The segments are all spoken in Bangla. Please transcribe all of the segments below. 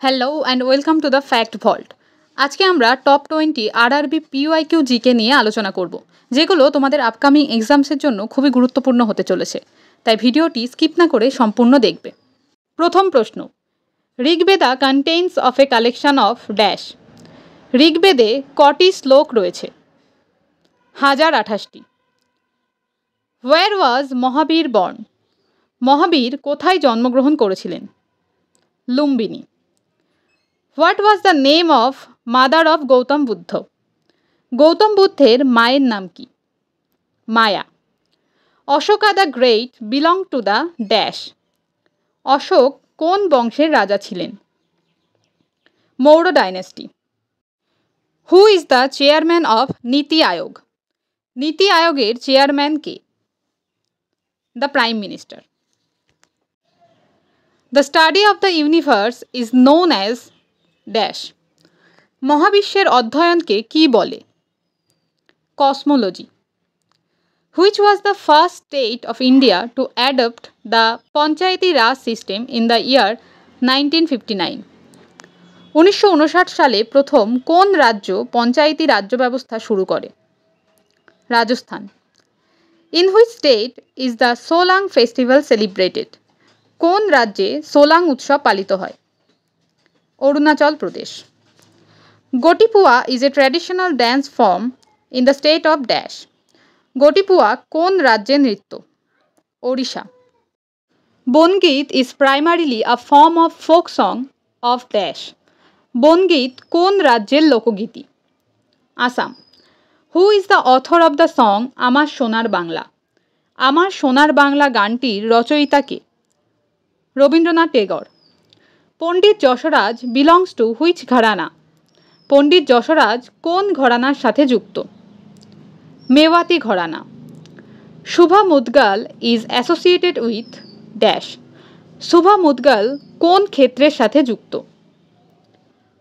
Hello and welcome to the fact vault. আজকে আমরা টপ 20 আরআরবি পিওআইকিউ জিকে নিয়ে আলোচনা করব, যেগুলো তোমাদের আপকামিং এক্সামসের জন্য খুবই গুরুত্বপূর্ণ হতে চলেছে। তাই ভিডিওটি স্কিপ না করে সম্পূর্ণ দেখবে। প্রথম প্রশ্ন, Rigveda contains of a collection of dash. ঋগ্বেদে কটি শ্লোক রয়েছে? 1028টি। হোয়ার ওয়াজ মহাবীর বর্ন? মহাবীর কোথায় জন্মগ্রহণ করেছিলেন? Lumbini. What was the name of mother of Gautam Buddha? Gautam বুদ্ধের মায়ের নাম কি? Maya. Ashoka the great belong to the dash. Ashok কোন বংশের রাজা ছিলেন? Maurya dynasty. Who is the chairman of NITI Aayog? NITI আয়োগের চেয়ারম্যান কে? The prime minister. The study of the universe is known as dash. মহাবিশ্বের অধ্যয়নকে কি বলে? Cosmology. Which was the first state of India two adopt the Panchayati Raj system in the year 1959? 1959 সালে প্রথম কোন রাজ্য পঞ্চায়েতি রাজ্য ব্যবস্থা শুরু করে? Rajasthan. In which state is the Solung festival celebrated? কোন রাজ্যে সোলাং উৎসব পালিত হয়? Arunachal Pradesh. Gotipua is a traditional dance form in the state of dash. Gotipua কোন রাজ্যের নৃত্য? Odisha. Bongeet is primarily a form of folk song of dash. Bongeet কোন রাজ্যের লোকগীতি? Assam. Who is the author of the song Amar Sonar Bangla? Amar Sonar Bangla গানটির রচয়িতা কে? রবীন্দ্রনাথ টেগর। পণ্ডিত Jasraj belongs to which gharana? Pandit Jasraj কোন ঘরানার সাথে যুক্ত? Mewati gharana. Shubha Mudgal is associated with dash. Shubha Mudgal কোন ক্ষেত্রের সাথে যুক্ত?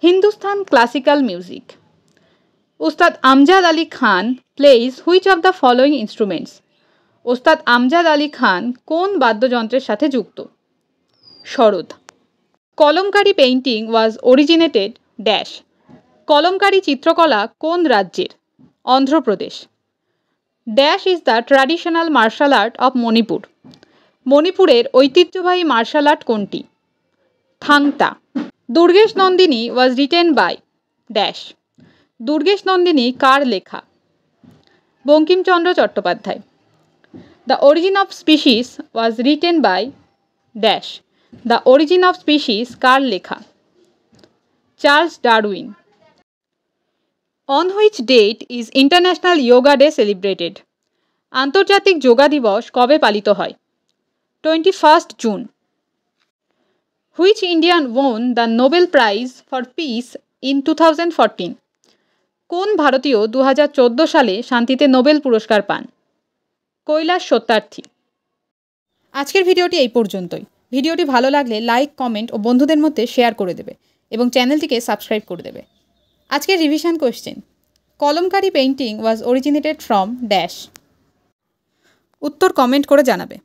Hindustan classical music. Ustad Amjad Ali Khan plays which of the following instruments? Ustad Amjad Ali Khan কোন বাদ্যযন্ত্রের সাথে যুক্ত? Sarod. Kalamkari painting was originated dash. Kalamkari চিত্রকলা কোন রাজ্যের? Andhra Pradesh. Dash is the traditional martial art of Manipur. মণিপুরের ঐতিহ্যবাহী মার্শাল আর্ট কোনটি? Thang Ta. Durgesh Nandini was written by dash. Durgesh Nandini কার লেখা? Bankimchandra Chattopadhyay. The origin of species was written by dash. The origin of species কার লেখা? Charles Darwin. On which date is International Yoga Day celebrated? আন্তর্জাতিক যোগা দিবস কবে পালিত হয়? 21 June. Which Indian won the Nobel prize for peace in 2014? কোন ভারতীয় 2014 সালে শান্তিতে নোবেল পুরস্কার পান? কৈলাস সত্যার্থী। আজকের ভিডিওটি এই পর্যন্তই। ভিডিওটি ভালো লাগলে লাইক, কমেন্ট ও বন্ধুদের মধ্যে শেয়ার করে দেবে এবং চ্যানেলটিকে সাবস্ক্রাইব করে দেবে। আজকের revision question, kalamkari painting was originated from dash. উত্তর কমেন্ট করে জানাবে।